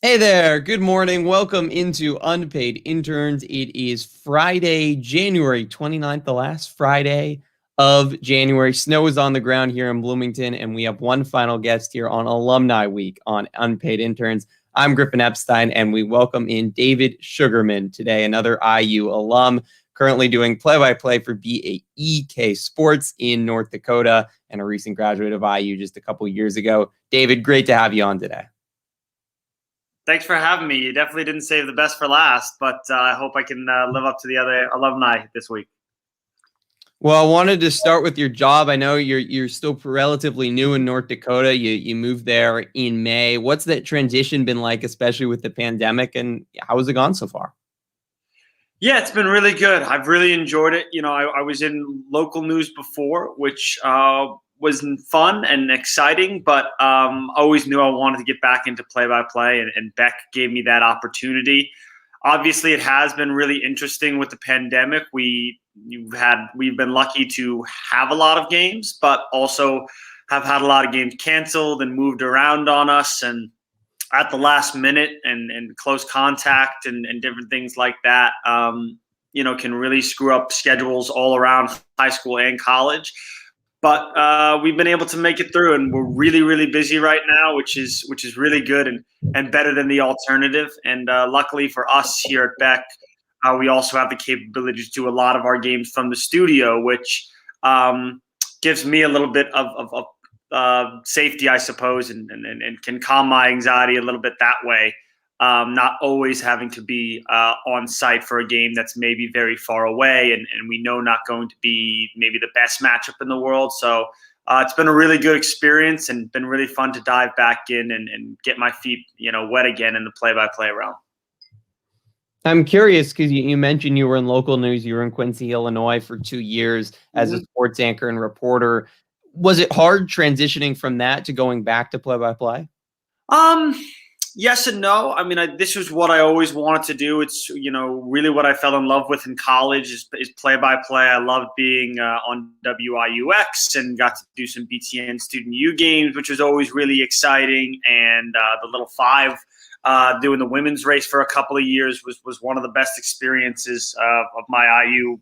Hey there, good morning. Welcome into Unpaid Interns. It is Friday, January 29th, the last Friday of January. Snow is on the ground here in Bloomington, and we have one final guest here on Alumni Week on Unpaid Interns. I'm Griffin Epstein, and we welcome in David Sugarman today, another IU alum, currently doing play-by-play for BEK Sports in North Dakota, and a recent graduate of IU just a couple years ago. David, great to have you on today. Thanks for having me. You definitely didn't save the best for last, but I hope I can live up to the other alumni this week. Well, I wanted to start with your job. I know you're still relatively new in North Dakota. You moved there in May. What's that transition been like, especially with the pandemic, and how has it gone so far? Yeah, it's been really good. I've really enjoyed it. I was in local news before, which was fun and exciting, but always knew I wanted to get back into play-by-play, and BEK gave me that opportunity. Obviously, it has been really interesting with the pandemic. We've been lucky to have a lot of games, but also have had a lot of games canceled and moved around on us, and at the last minute and close contact and different things like that, can really screw up schedules all around high school and college. But we've been able to make it through, and we're really, really busy right now, which is really good and better than the alternative. And luckily for us here at BEK, we also have the capability to do a lot of our games from the studio, which gives me a little bit of safety, I suppose, and can calm my anxiety a little bit that way. Not always having to be on site for a game that's maybe very far away, and we know not going to be maybe the best matchup in the world. So it's been a really good experience and been really fun to dive back in and get my feet, wet again in the play-by-play realm. I'm curious because you mentioned you were in local news. You were in Quincy, Illinois for 2 years as a sports anchor and reporter. Was it hard transitioning from that to going back to play-by-play? Yes and no. I mean, this was what I always wanted to do. It's, really what I fell in love with in college is play-by-play. I loved being on WIUX and got to do some BTN Student U games, which was always really exciting. And the Little Five, doing the women's race for a couple of years was one of the best experiences of my IU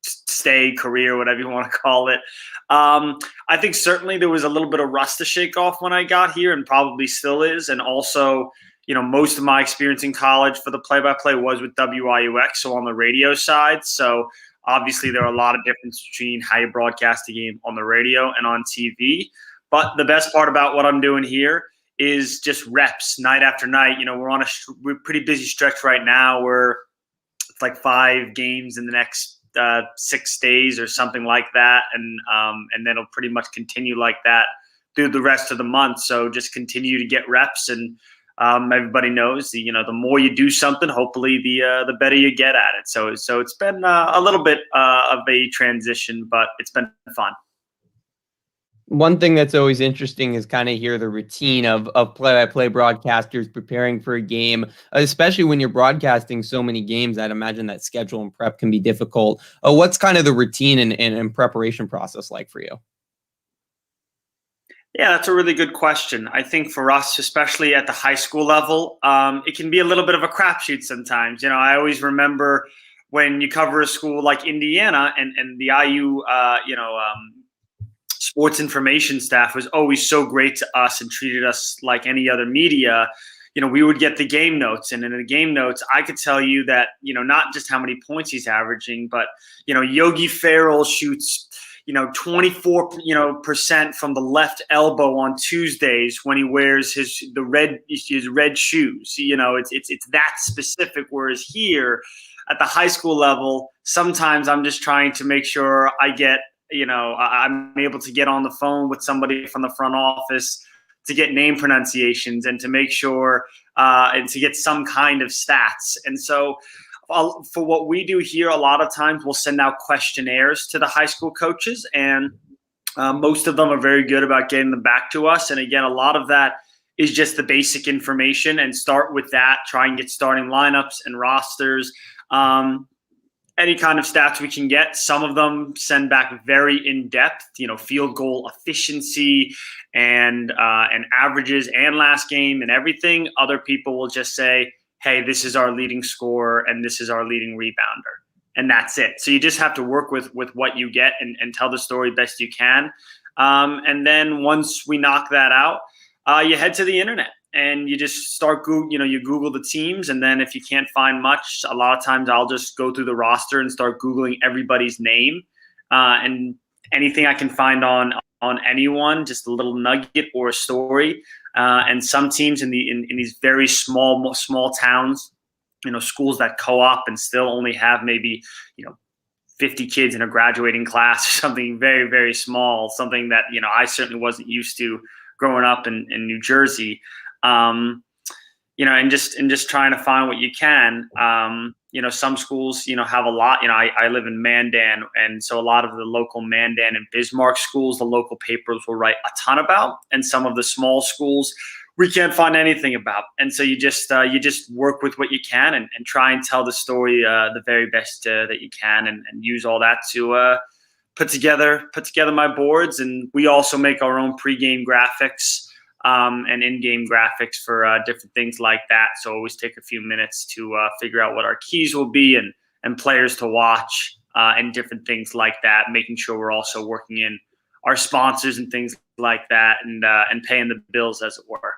stay, career, whatever you want to call it. I think certainly there was a little bit of rust to shake off when I got here, and probably still is. And also, most of my experience in college for the play-by-play was with WIUX, so on the radio side. So obviously there are a lot of difference between how you broadcast a game on the radio and on TV. But the best part about what I'm doing here is just reps night after night. We're pretty busy stretch right now. It's like 5 games in the next 6 days or something like that, and then it'll pretty much continue like that through the rest of the month. So just continue to get reps, and everybody knows the more you do something, hopefully the better you get at it. So it's been a little bit of a transition, but it's been fun. One thing that's always interesting is kind of hear the routine of play-by-play broadcasters preparing for a game, especially when you're broadcasting so many games. I'd imagine that schedule and prep can be difficult. What's kind of the routine and preparation process like for you? Yeah, that's a really good question. I think for us, especially at the high school level, it can be a little bit of a crapshoot sometimes. I always remember when you cover a school like Indiana, and the IU, sports information staff was always so great to us and treated us like any other media. We would get the game notes, and in the game notes, I could tell you that, not just how many points he's averaging, but, Yogi Ferrell shoots, 24%, from the left elbow on Tuesdays when he wears his red shoes. It's that specific. Whereas here at the high school level, sometimes I'm just trying to make sure I'm able to get on the phone with somebody from the front office to get name pronunciations and to make sure and to get some kind of stats. And so for what we do here, a lot of times we'll send out questionnaires to the high school coaches, and most of them are very good about getting them back to us. And again, a lot of that is just the basic information, and start with that, try and get starting lineups and rosters. any kind of stats we can get. Some of them send back very in-depth, field goal efficiency and averages and last game and everything. Other people will just say, hey, this is our leading scorer and this is our leading rebounder. And that's it. So you just have to work with what you get and tell the story best you can. And then once we knock that out, you head to the internet. And you just start you Google the teams, and then if you can't find much, a lot of times I'll just go through the roster and start Googling everybody's name, and anything I can find on anyone, just a little nugget or a story. And some teams in these very small towns, schools that co-op and still only have maybe 50 kids in a graduating class or something very, very small, something that I certainly wasn't used to growing up in New Jersey. And just trying to find what you can. Some schools, have a lot. I live in Mandan, and so a lot of the local Mandan and Bismarck schools, the local papers will write a ton about, and some of the small schools we can't find anything about. And so you just work with what you can and try and tell the story the very best that you can, and use all that to put together my boards. And we also make our own pregame graphics. And in-game graphics for different things like that. So always take a few minutes to figure out what our keys will be and players to watch and different things like that, making sure we're also working in our sponsors and things like that and paying the bills, as it were.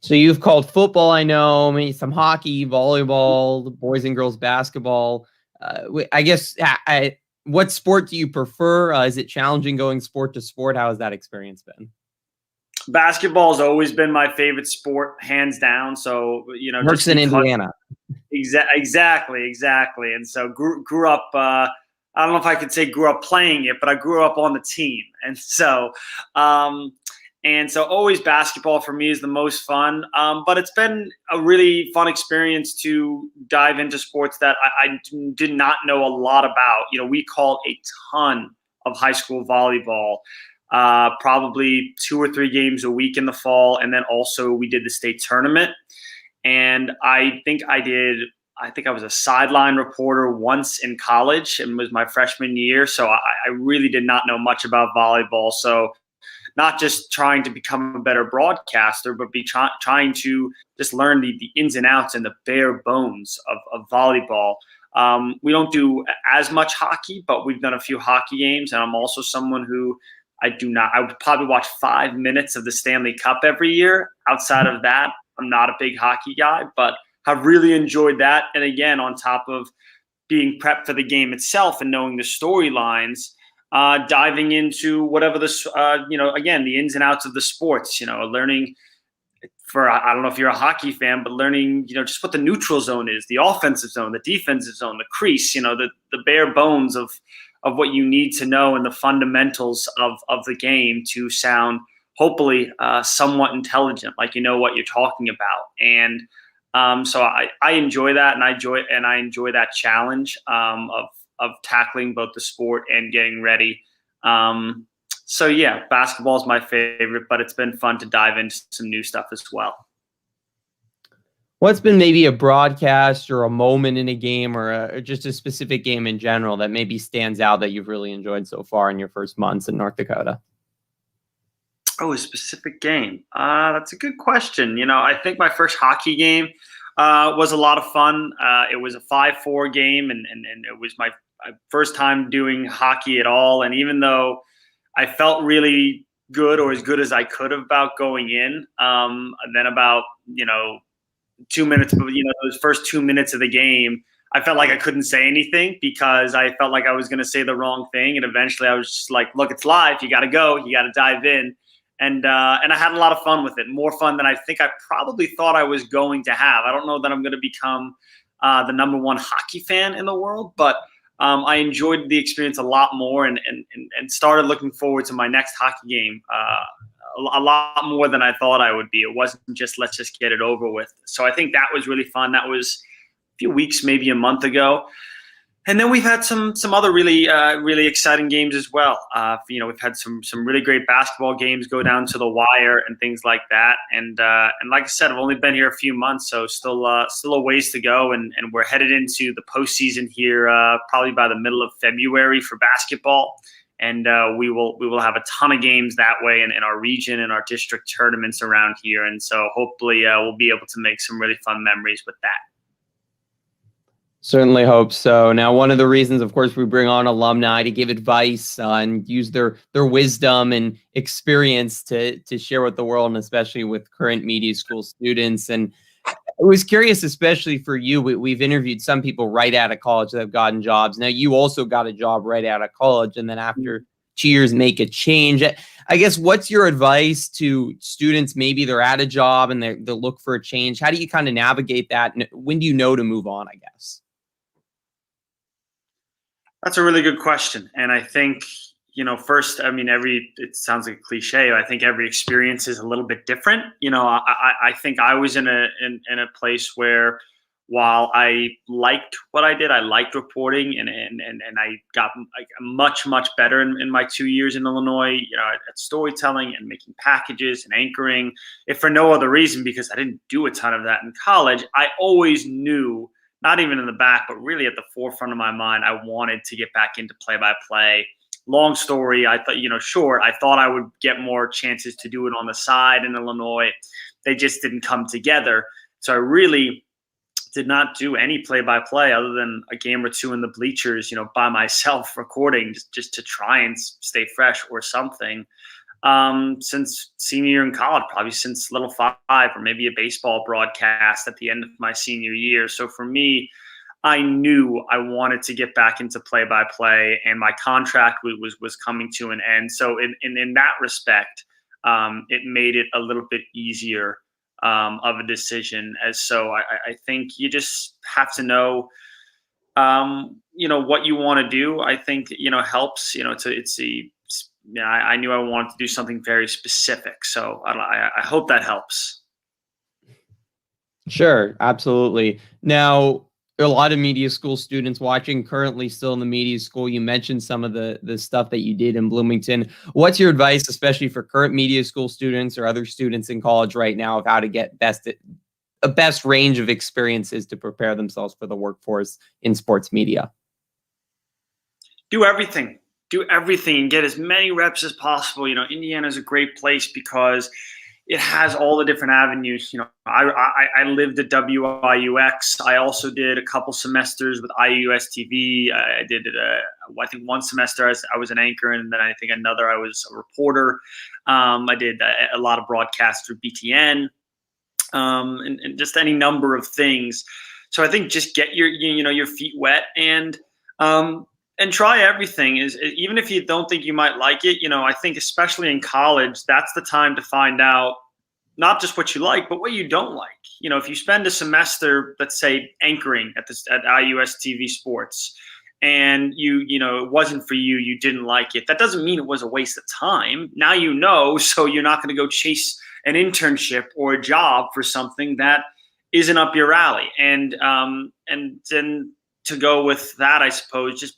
So you've called football, I know, maybe some hockey, volleyball, boys and girls basketball. I guess, what sport do you prefer? Is it challenging going sport to sport? How has that experience been? Basketball has always been my favorite sport, hands down. So, Works in Indiana. Exactly. And so grew up, I don't know if I could say grew up playing it, but I grew up on the team. And so always basketball for me is the most fun. But it's been a really fun experience to dive into sports that I did not know a lot about. We call a ton of high school volleyball. Probably 2 or 3 games a week in the fall. And then also we did the state tournament. And I think I was a sideline reporter once in college, and it was my freshman year. So I really did not know much about volleyball. So not just trying to become a better broadcaster, but trying to just learn the ins and outs and the bare bones of volleyball. We don't do as much hockey, but we've done a few hockey games. And I'm also someone who I would probably watch 5 minutes of the Stanley Cup every year. Outside of that, I'm not a big hockey guy, but have really enjoyed that. And again, on top of being prepped for the game itself and knowing the storylines, diving into whatever again, the ins and outs of the sports, learning I don't know if you're a hockey fan, but learning, just what the neutral zone is, the offensive zone, the defensive zone, the crease, the bare bones of what you need to know and the fundamentals of the game to sound hopefully somewhat intelligent, like what you're talking about. And so I enjoy that, and I enjoy that challenge of tackling both the sport and getting ready. So yeah, basketball is my favorite, but it's been fun to dive into some new stuff as well. What's been maybe a broadcast or a moment in a game or just a specific game in general that maybe stands out that you've really enjoyed so far in your first months in North Dakota? Oh, a specific game. That's a good question. I think my first hockey game was a lot of fun. It was a 5-4 game, and it was my first time doing hockey at all. And even though I felt really good, or as good as I could have about going in, and then about 2 minutes, but those first 2 minutes of the game, I felt like I couldn't say anything because I felt like I was going to say the wrong thing. And eventually I was just like, look, it's live. You got to go. You got to dive in. And I had a lot of fun with it, more fun than I think I probably thought I was going to have. I don't know that I'm going to become the number one hockey fan in the world, but I enjoyed the experience a lot more and started looking forward to my next hockey game a lot more than I thought I would be. It wasn't just let's just get it over with. So I think that was really fun. That was a few weeks, maybe a month ago. And then we've had some other really exciting games as well. We've had some really great basketball games go down to the wire and things like that. And like I said, I've only been here a few months, so still a ways to go. And we're headed into the postseason here probably by the middle of February for basketball. And we will have a ton of games that way in our region and our district tournaments around here. And so hopefully we'll be able to make some really fun memories with that. Certainly hope so. Now, one of the reasons, of course, we bring on alumni to give advice and use their wisdom and experience to share with the world, and especially with current media school students. And I was curious, especially for you, we've interviewed some people right out of college that have gotten jobs. Now, you also got a job right out of college, and then after 2 years, make a change. I guess, what's your advice to students? Maybe they're at a job and they look for a change. How do you kind of navigate that? And when do you know to move on, I guess? That's a really good question. And I think, first, I mean, it sounds like a cliche. I think every experience is a little bit different. I think I was in a place where, while I liked what I did, I liked reporting, and I got much better in my 2 years in Illinois, at storytelling and making packages and anchoring. If for no other reason, because I didn't do a ton of that in college, I always knew, not even in the back, but really at the forefront of my mind, I wanted to get back into play-by-play. Long story, I thought, short, I thought I would get more chances to do it on the side in Illinois. They just didn't come together. So I really did not do any play-by-play other than a game or two in the bleachers, by myself recording just to try and stay fresh or something. Since senior year in college, probably since Little Five, or maybe a baseball broadcast at the end of my senior year. So for me, I knew I wanted to get back into play-by-play, and my contract was coming to an end. So in that respect, it made it a little bit easier of a decision. I think you just have to know, what you want to do. I think, helps. I knew I wanted to do something very specific. So I hope that helps. Sure, absolutely. Now, a lot of media school students watching, currently still in the media school. You mentioned some of the stuff that you did in Bloomington. What's your advice, especially for current media school students or other students in college right now, of how to get a best range of experiences to prepare themselves for the workforce in sports media? Do everything. Do everything and get as many reps as possible. Indiana is a great place because it has all the different avenues. I lived at WIUX. I also did a couple semesters with IUS TV. I did I think one semester I was an anchor, and then I think another I was a reporter. I did a lot of broadcasts through BTN, and just any number of things. So I think just get your feet wet and try everything. Even if you don't think you might like it, I think especially in college, that's the time to find out not just what you like, but what you don't like. If you spend a semester, let's say, anchoring at IUS TV Sports, and it wasn't for you, you didn't like it, that doesn't mean it was a waste of time. Now so you're not going to go chase an internship or a job for something that isn't up your alley. And then to go with that, I suppose, just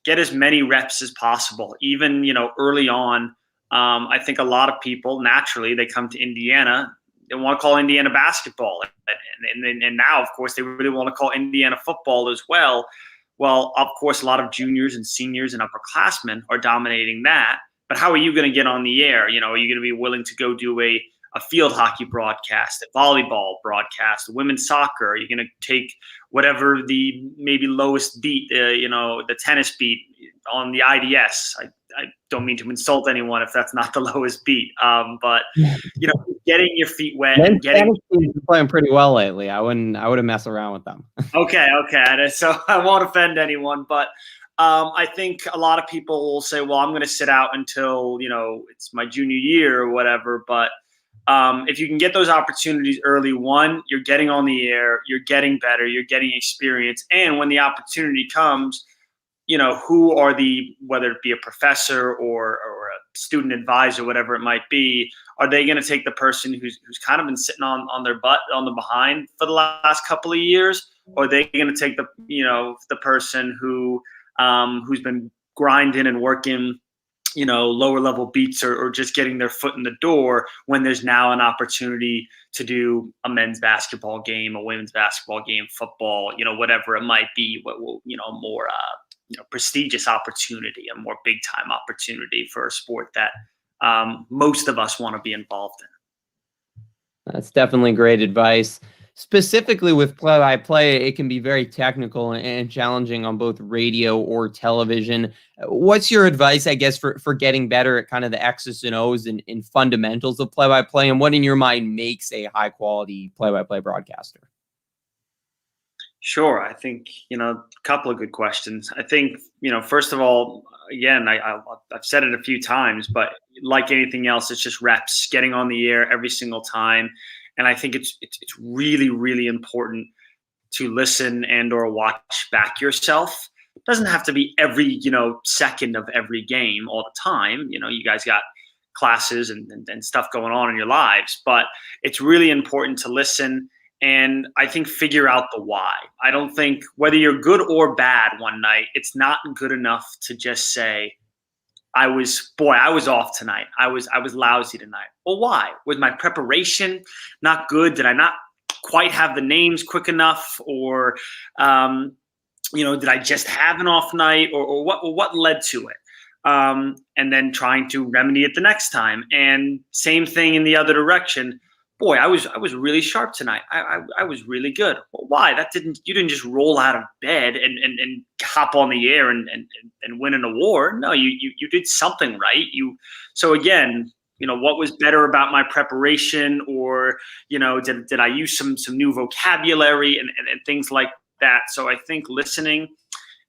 get as many reps as possible, even, early on. I think a lot of people, naturally, they come to Indiana, they want to call Indiana basketball. And now, of course, they really want to call Indiana football as well. Well, of course, a lot of juniors and seniors and upperclassmen are dominating that. But how are you going to get on the air? Are you going to be willing to go do a field hockey broadcast, a volleyball broadcast, women's soccer? Are you going to take whatever the maybe lowest beat, the tennis beat on the IDS? I don't mean to insult anyone if that's not the lowest beat, but getting your feet wet and getting playing pretty well lately. I wouldn't mess around with them. Okay. So I won't offend anyone, but I think a lot of people will say, well, I'm going to sit out until, it's my junior year or whatever. But if you can get those opportunities early, one, you're getting on the air, you're getting better, you're getting experience. And when the opportunity comes, who are whether it be a professor or a student advisor, whatever it might be, are they going to take the person who's kind of been sitting on their butt, on the behind for the last couple of years? or are they going to take the person who's been grinding and working, lower level beats or just getting their foot in the door when there's now an opportunity to do a men's basketball game, a women's basketball game, football, whatever it might be, more prestigious opportunity, a more big time opportunity for a sport that most of us want to be involved in. That's definitely great advice. Specifically with play-by-play, it can be very technical and challenging on both radio or television. What's your advice, I guess, for getting better at kind of the X's and O's and fundamentals of play-by-play, and what in your mind makes a high-quality play-by-play broadcaster? Sure. I think, a couple of good questions. I think, first of all, again, I've said it a few times, but like anything else, it's just reps, getting on the air every single time. And I think it's really, really important to listen and or watch back yourself. It doesn't have to be every, second of every game all the time. You guys got classes and stuff going on in your lives, but it's really important to listen and I think figure out the why. I don't think whether you're good or bad one night, it's not good enough to just say, I was off tonight. I was lousy tonight. Well, why? Was my preparation not good? Did I not quite have the names quick enough? Or, did I just have an off night? Or what led to it? And then trying to remedy it the next time. And same thing in the other direction. Boy, I was really sharp tonight. I was really good. Well, why? You didn't just roll out of bed and hop on the air and win an award. No, you did something right. So again, what was better about my preparation, or did I use some new vocabulary and things like that. So I think listening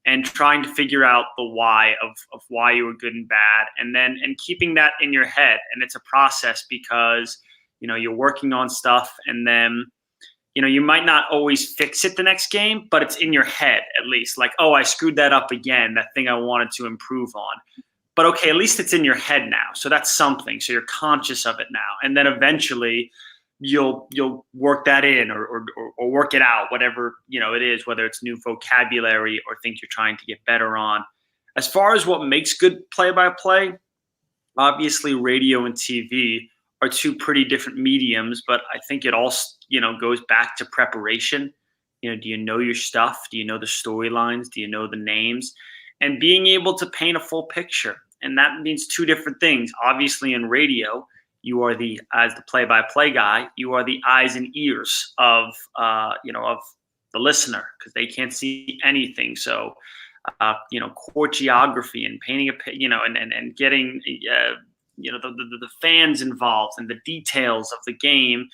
and trying to figure out the why of why you were good and bad, and keeping that in your head. And it's a process because you're working on stuff, and then, you might not always fix it the next game, but it's in your head at least. Like, oh, I screwed that up again, that thing I wanted to improve on. But okay, at least it's in your head now. So that's something. So you're conscious of it now. And then eventually you'll work that in or work it out, whatever, it is, whether it's new vocabulary or things you're trying to get better on. As far as what makes good play-by-play, obviously radio and TV are two pretty different mediums, but I think it all, goes back to preparation. Do you know your stuff? Do you know the storylines? Do you know the names? And being able to paint a full picture. And that means two different things. Obviously in radio, you are as the play-by-play guy, you are the eyes and ears of the listener, because they can't see anything. So, court geography and painting and getting, the fans involved and the details of the game.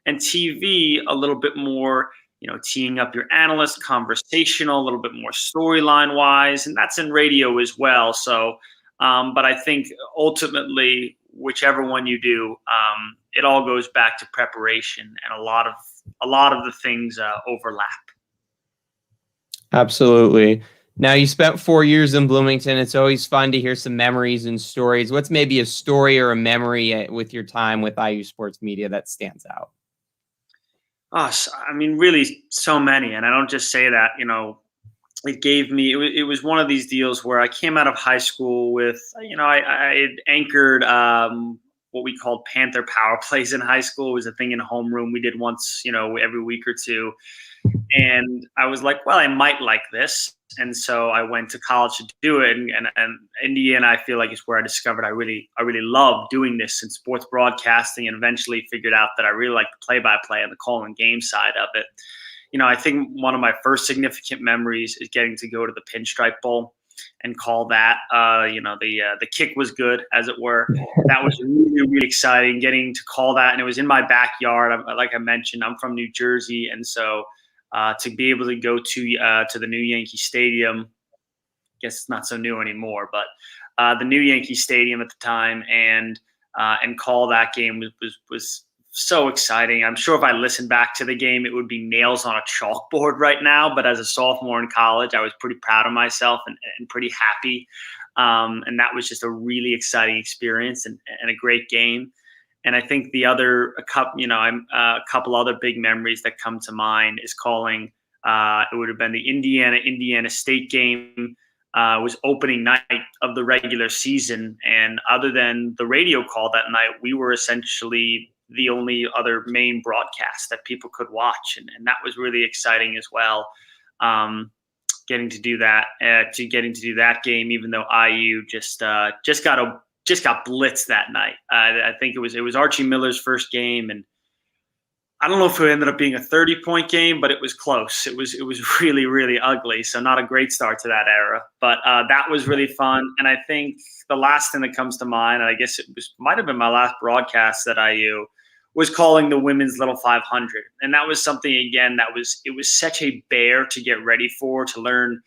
And TV, a little bit more, teeing up your analyst, conversational, a little bit more storyline wise, and that's in radio as well. So, but I think ultimately, whichever one you do, it all goes back to preparation, and a lot of the things overlap. Absolutely. Now, you spent 4 years in Bloomington. It's always fun to hear some memories and stories. What's maybe a story or a memory with your time with IU Sports Media that stands out? Really so many. And I don't just say that, it gave me, it was one of these deals where I came out of high school with, I had anchored what we called Panther power plays in high school. It was a thing in homeroom we did once, every week or two. And I was like, well, I might like this. And so I went to college to do it. And Indiana, I feel like, is where I discovered I really love doing this in sports broadcasting, and eventually figured out that I really like the play-by-play and the call and game side of it. I think one of my first significant memories is getting to go to the Pinstripe Bowl and call that. The kick was good, as it were. That was really, really exciting, getting to call that. And it was in my backyard. Like I mentioned, I'm from New Jersey. And so to be able to go to the new Yankee Stadium, I guess it's not so new anymore, but the new Yankee Stadium at the time, and call that game was so exciting. I'm sure if I listened back to the game, it would be nails on a chalkboard right now. But as a sophomore in college, I was pretty proud of myself and pretty happy. And that was just a really exciting experience and a great game. And I think a couple other big memories that come to mind is calling It would have been the Indiana State game. Was opening night of the regular season, and other than the radio call that night, we were essentially the only other main broadcast that people could watch, and that was really exciting as well. Getting to do that, getting to do that game, even though IU just got blitzed that night. I think it was Archie Miller's first game, and I don't know if it ended up being a 30-point game, but it was close. It was really, really ugly. So not a great start to that era, but that was really fun. And I think the last thing that comes to mind, and I guess might have been my last broadcast at IU, was calling the women's Little 500. And that was something, again, it was such a bear to get ready for, to learn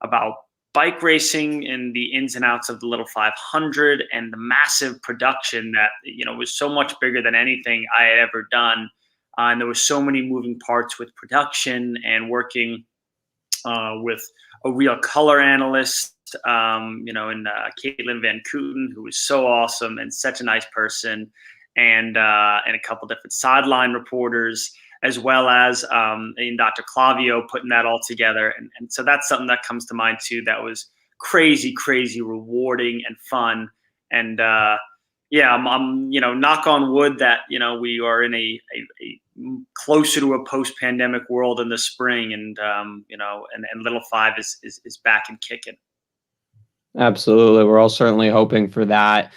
about bike racing and the ins and outs of the Little 500 and the massive production that, was so much bigger than anything I had ever done. And there were so many moving parts with production and working with a real color analyst, in Caitlin Van Kooten, who was so awesome and such a nice person, and a couple different sideline reporters, as well as in Dr. Clavio putting that all together. And so that's something that comes to mind too. That was crazy, crazy rewarding and fun. And I'm knock on wood that, we are in a closer to a post-pandemic world in the spring, and Little Five is back and kicking. Absolutely. We're all certainly hoping for that.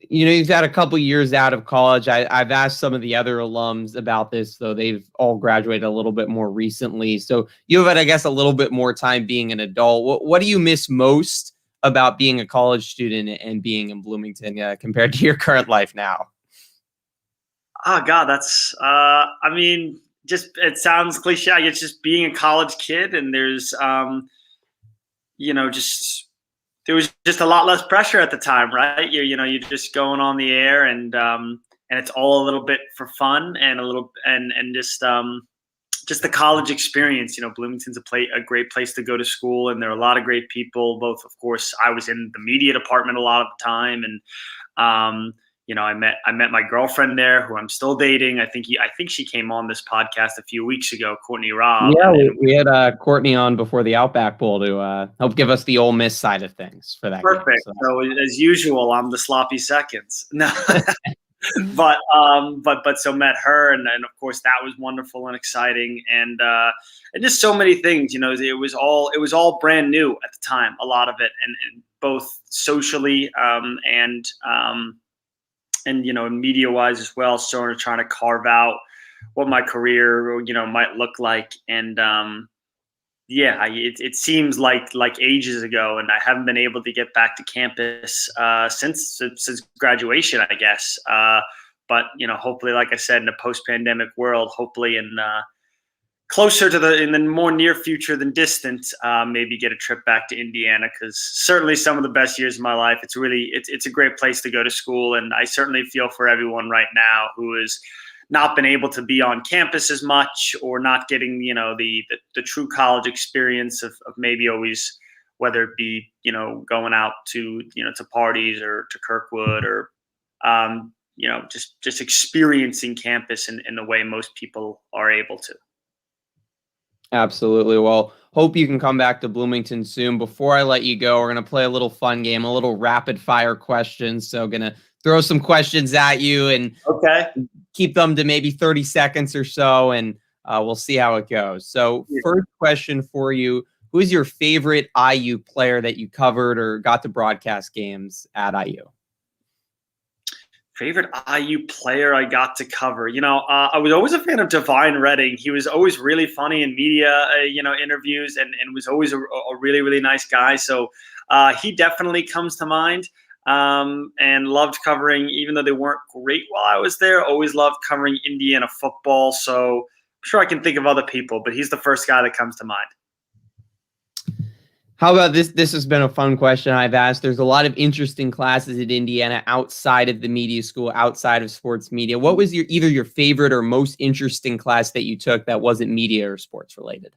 You've had a couple years out of college. I've asked some of the other alums about this, though they've all graduated a little bit more recently. So you've had, I guess, a little bit more time being an adult. What do you miss most about being a college student and being in Bloomington compared to your current life now? Oh God, that's it sounds cliche. It's just being a college kid, and there's there was just a lot less pressure at the time, right? You're just going on the air, and it's all a little bit for fun and a little and just the college experience. Bloomington's a great place to go to school, and there are a lot of great people. Both, of course, I was in the media department a lot of the time, and I met my girlfriend there, who I'm still dating. I think she came on this podcast a few weeks ago, Courtney Robb. Yeah, we had Courtney on before the Outback Bowl to help give us the Ole Miss side of things for that. Perfect. Game, so as usual, I'm the sloppy seconds. No, but so met her, and of course that was wonderful and exciting, and just so many things. It was all brand new at the time, a lot of it, and both socially and media wise as well, sort of trying to carve out what my career might look like. And it seems like ages ago, and I haven't been able to get back to campus since graduation, I guess. But hopefully, like I said, in a post-pandemic world, hopefully in closer in the more near future than distant, maybe get a trip back to Indiana, because certainly some of the best years of my life. It's a great place to go to school, and I certainly feel for everyone right now who has not been able to be on campus as much, or not getting the true college experience of maybe always, whether it be going out to to parties or to Kirkwood, or just experiencing campus in the way most people are able to. Absolutely. Well, hope you can come back to Bloomington soon. Before I let you go, we're going to play a little fun game, a little rapid fire questions. So going to throw some questions at you, and keep them to maybe 30 seconds or so, and we'll see how it goes. So first question for you, who is your favorite IU player that you covered or got to broadcast games at IU? Favorite IU player I got to cover. I was always a fan of Divine Redding. He was always really funny in media, interviews, and was always a really, really nice guy. So he definitely comes to mind, and loved covering, even though they weren't great while I was there, always loved covering Indiana football. So I'm sure I can think of other people, but he's the first guy that comes to mind. How about this? This has been a fun question I've asked. There's a lot of interesting classes at Indiana outside of the media school, outside of sports media. What was either your favorite or most interesting class that you took that wasn't media or sports related?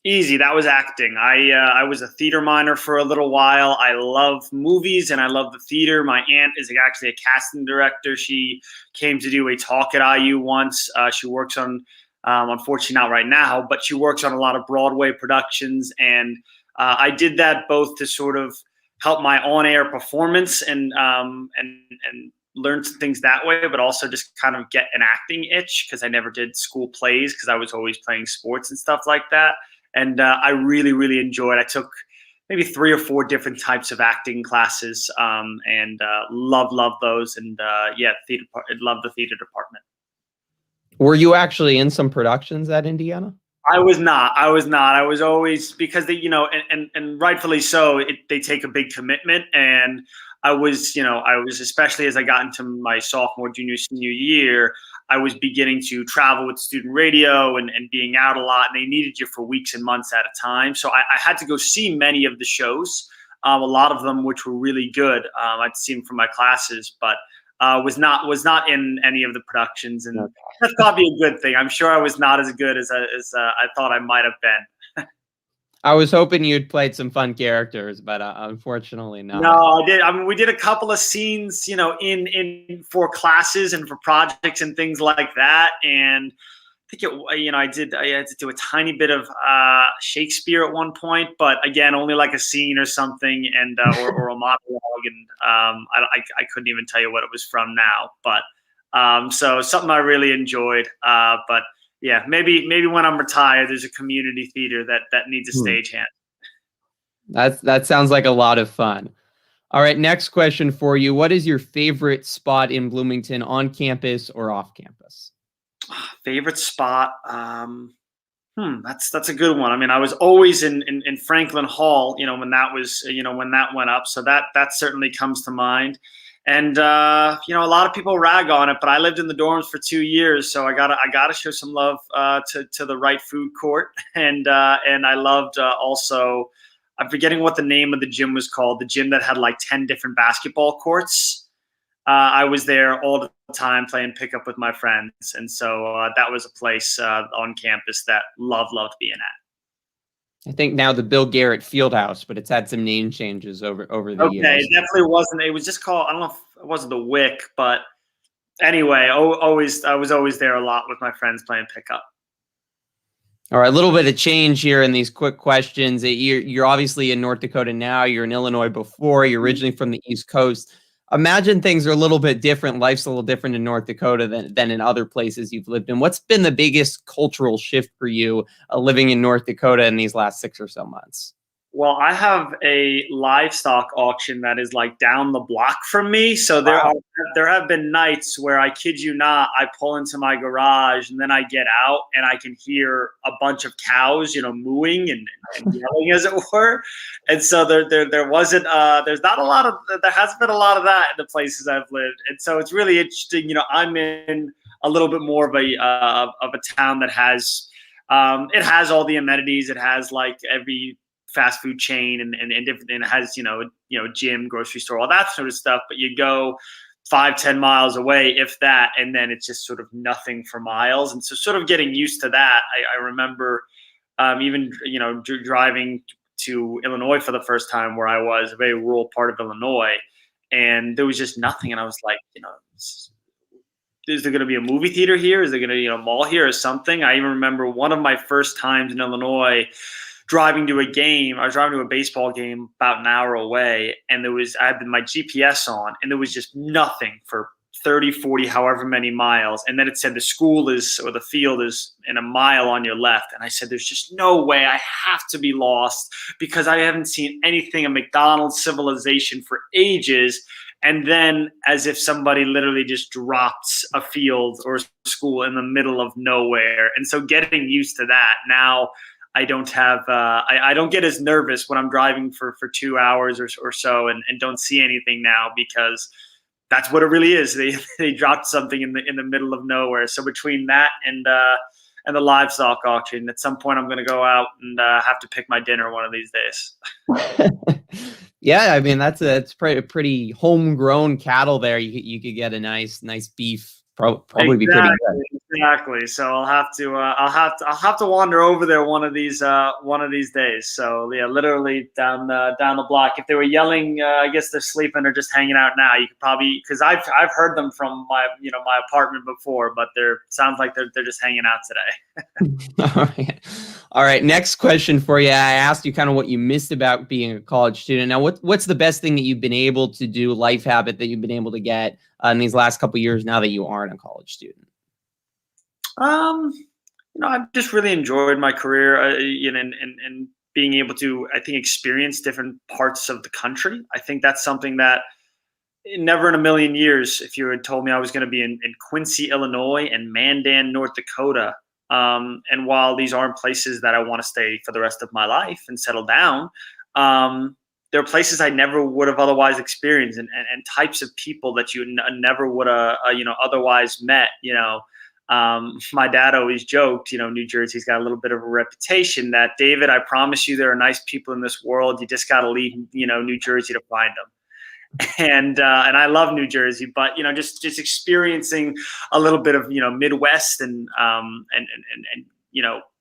Easy. That was acting. I was a theater minor for a little while. I love movies and I love the theater. My aunt is actually a casting director. She came to do a talk at IU once. She works on Unfortunately, not right now, but she works on a lot of Broadway productions, and I did that both to sort of help my on-air performance and learn some things that way, but also just kind of get an acting itch because I never did school plays because I was always playing sports and stuff like that. And I really, really enjoyed. I took maybe 3 or 4 different types of acting classes, and love those. And yeah, love the theater department. Were you actually in some productions at Indiana? I was not. I was always, because they, and rightfully so, they take a big commitment. And I was especially as I got into my sophomore, junior, senior year, I was beginning to travel with student radio and being out a lot, and they needed you for weeks and months at a time. So I had to go see many of the shows, a lot of them which were really good. I'd seen them from my classes, but was not in any of the productions, and that's probably a good thing. I'm sure I was not as good as I thought I might have been. I was hoping you'd played some fun characters, but unfortunately not. No, I did. I mean, we did a couple of scenes, in for classes and for projects and things like that. And I think I had to do a tiny bit of Shakespeare at one point, but again, only like a scene or something, and or a monologue. And I couldn't even tell you what it was from now, but so something I really enjoyed. But yeah, maybe when I'm retired, there's a community theater that needs a stagehand. That sounds like a lot of fun. All right, next question for you. What is your favorite spot in Bloomington, on campus or off campus? Favorite spot? That's a good one. I mean, I was always in Franklin Hall, when that was, when that went up. So that certainly comes to mind. And a lot of people rag on it, but I lived in the dorms for 2 years, so I gotta show some love to the right food court. And I loved also, I'm forgetting what the name of the gym was called, the gym that had like 10 different basketball courts. I was there all the time playing pickup with my friends, and so that was a place on campus that loved being at. I think now the Bill Garrett Fieldhouse, but it's had some name changes over the years. Okay, it definitely wasn't. It was just called, I don't know if it wasn't the WIC, but anyway, I was always there a lot with my friends playing pickup. All right, a little bit of change here in these quick questions. You're obviously in North Dakota now. You're in Illinois before. You're originally from the East Coast. Imagine things are a little bit different. Life's a little different in North Dakota than in other places you've lived in. What's been the biggest cultural shift for you living in North Dakota in these last 6 or so months? Well, I have a livestock auction that is like down the block from me. So there have been nights where, I kid you not, I pull into my garage and then I get out and I can hear a bunch of cows, mooing and yelling, as it were. And so there hasn't been a lot of that in the places I've lived. And so it's really interesting. I'm in a little bit more of a town that has, it has all the amenities. It has like every fast food chain and different, and it has, gym, grocery store, all that sort of stuff. But you go 5-10 miles away, if that, and then it's just sort of nothing for miles. And so sort of getting used to that. I remember even, driving to Illinois for the first time, where I was, a very rural part of Illinois, and there was just nothing. And I was like, is there going to be a movie theater here? Is there going to be a mall here or something? I even remember one of my first times in Illinois driving to a game. I was driving to a baseball game about an hour away, and I had my GPS on, and there was just nothing for 30, 40, however many miles. And then it said the the field is in a mile on your left. And I said, there's just no way, I have to be lost, because I haven't seen anything, a McDonald's civilization, for ages. And then, as if somebody literally just dropped a field or school in the middle of nowhere. And so getting used to that now, I don't have, I don't get as nervous when I'm driving for 2 hours or so and don't see anything now, because that's what it really is. They dropped something in the middle of nowhere. So between that and the livestock auction, at some point I'm going to go out and have to pick my dinner one of these days. Yeah, I mean, it's pretty homegrown cattle there. You could get a nice beef, probably be pretty good. Exactly. So I'll have to wander over there one of these days. So yeah, literally down the block. If they were yelling, I guess they're sleeping or just hanging out now. You could probably, because I've heard them from my apartment before, but sounds like they're just hanging out today. All right. All right. Next question for you. I asked you kind of what you missed about being a college student. Now, what's the best thing that you've been able to do, life habit that you've been able to get in these last couple of years now that you aren't a college student? I've just really enjoyed my career, and being able to, I think, experience different parts of the country. I think that's something that never in a million years, if you had told me I was going to be in Quincy, Illinois, and Mandan, North Dakota. And while these aren't places that I want to stay for the rest of my life and settle down, there are places I never would have otherwise experienced, and types of people that you never would have, otherwise met. My dad always joked, New Jersey's got a little bit of a reputation that, David, I promise you, there are nice people in this world. You just got to leave, New Jersey to find them. And I love New Jersey, but just experiencing a little bit of Midwest and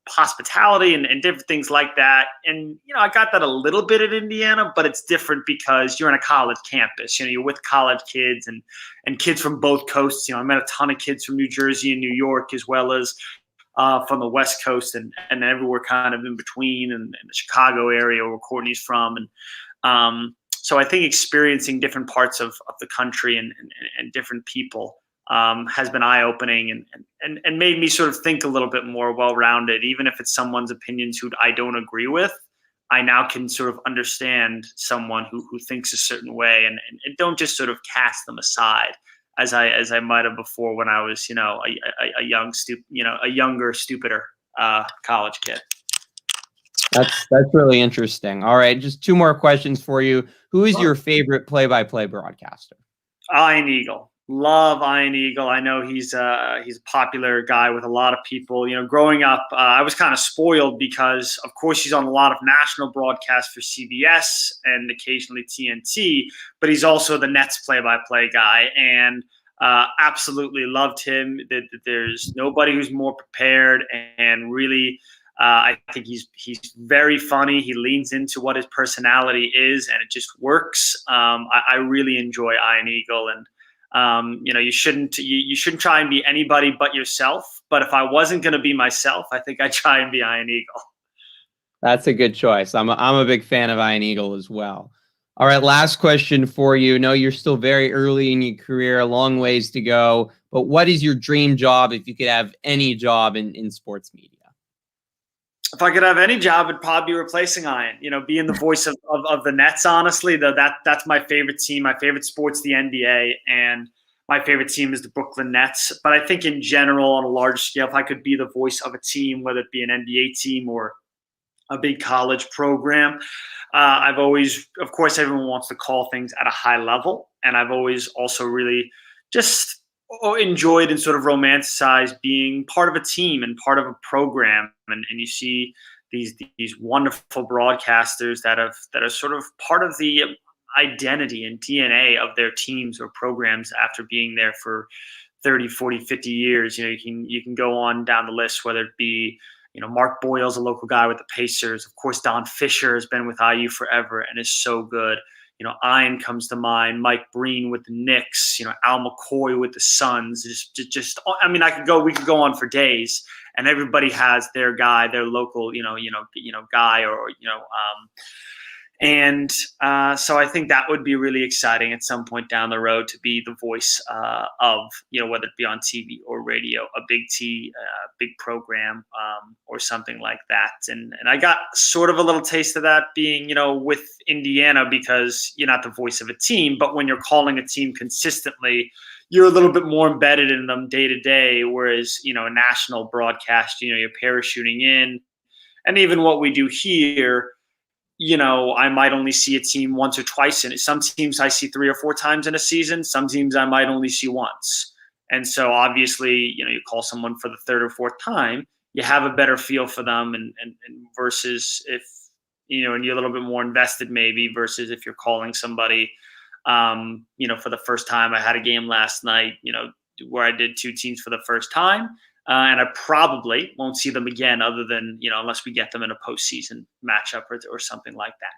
hospitality and different things like that. And I got that a little bit in Indiana, but it's different because you're in a college campus. You're with college kids and kids from both coasts. I met a ton of kids from New Jersey and New York, as well as from the West Coast and everywhere kind of in between, and the Chicago area where Courtney's from. And so I think experiencing different parts of the country and different people has been eye-opening and made me sort of think a little bit more well-rounded. Even if it's someone's opinions who I don't agree with, I now can sort of understand someone who thinks a certain way and don't just sort of cast them aside as I might have before when I was a younger, stupider college kid. That's really interesting. All right, just two more questions for you. Who is your favorite play-by-play broadcaster? Ian Eagle. Love Ian Eagle. I know he's a popular guy with a lot of people. Growing up, I was kind of spoiled because, of course, he's on a lot of national broadcasts for CBS and occasionally TNT, but he's also the Nets play-by-play guy, and absolutely loved him. There's nobody who's more prepared, and really, I think he's very funny. He leans into what his personality is, and it just works. I really enjoy Ian Eagle, and you shouldn't try and be anybody but yourself. But if I wasn't going to be myself, I think I'd try and be Ian Eagle. That's a good choice. I'm a big fan of Ian Eagle as well. All right, last question for you. No, you're still very early in your career, a long ways to go. But what is your dream job if you could have any job in sports media? If I could have any job, it'd probably be replacing Ian. Being the voice of the Nets. Honestly, that's my favorite team. My favorite sport's the NBA, and my favorite team is the Brooklyn Nets. But I think in general, on a large scale, if I could be the voice of a team, whether it be an NBA team or a big college program, I've always, of course, everyone wants to call things at a high level, and I've always also really just enjoyed and sort of romanticized being part of a team and part of a program, and you see these wonderful broadcasters that are sort of part of the identity and DNA of their teams or programs after being there for 30, 40, 50 years. You can go on down the list, whether it be Mark Boyle's a local guy with the Pacers. Of course, Don Fisher has been with IU forever and is so good. Ian comes to mind, Mike Breen with the Knicks, Al McCoy with the Suns. We could go on for days, and everybody has their guy, their local, guy, or and so I think that would be really exciting at some point down the road to be the voice of, whether it be on TV or radio, a big program or something like that. And I got sort of a little taste of that being, with Indiana, because you're not the voice of a team, but when you're calling a team consistently, you're a little bit more embedded in them day to day. Whereas, a national broadcast, you're parachuting in. And even what we do here, I might only see a team once or twice in it. Some teams I see 3 or 4 times in a season. Some teams I might only see once. And so obviously, you call someone for the 3rd or 4th time, you have a better feel for them, and versus if, and you're a little bit more invested maybe, versus if you're calling somebody, for the first time. I had a game last night, where I did 2 teams for the first time. And I probably won't see them again other than, unless we get them in a postseason matchup or something like that.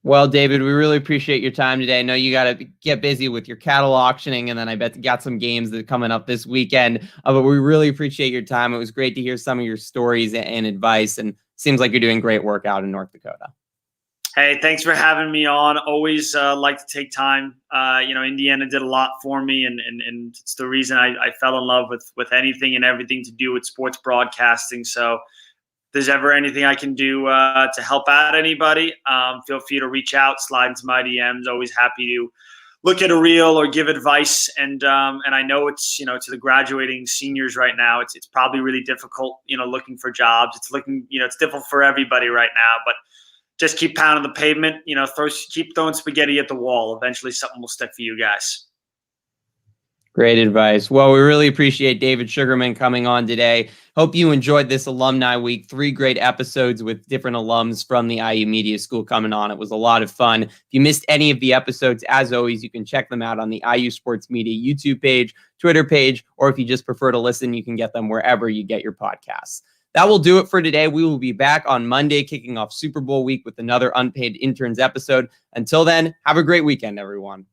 Well, David, we really appreciate your time today. I know you got to get busy with your cattle auctioning, and then I bet you got some games that are coming up this weekend. But we really appreciate your time. It was great to hear some of your stories and advice, and seems like you're doing great work out in North Dakota. Hey, thanks for having me on. Always like to take time. Indiana did a lot for me, and it's the reason I fell in love with anything and everything to do with sports broadcasting. So if there's ever anything I can do to help out anybody, feel free to reach out, slide into my DMs. Always happy to look at a reel or give advice. And I know it's, to the graduating seniors right now, it's probably really difficult, looking for jobs. It's difficult for everybody right now, but just keep pounding the pavement, keep throwing spaghetti at the wall. Eventually something will stick for you guys. Great advice. Well, we really appreciate David Sugarman coming on today. Hope you enjoyed this Alumni Week. 3 great episodes with different alums from the IU Media School coming on. It was a lot of fun. If you missed any of the episodes, as always, you can check them out on the IU Sports Media YouTube page, Twitter page, or if you just prefer to listen, you can get them wherever you get your podcasts. That will do it for today. We will be back on Monday, kicking off Super Bowl week with another Unpaid Interns episode. Until then, have a great weekend, everyone.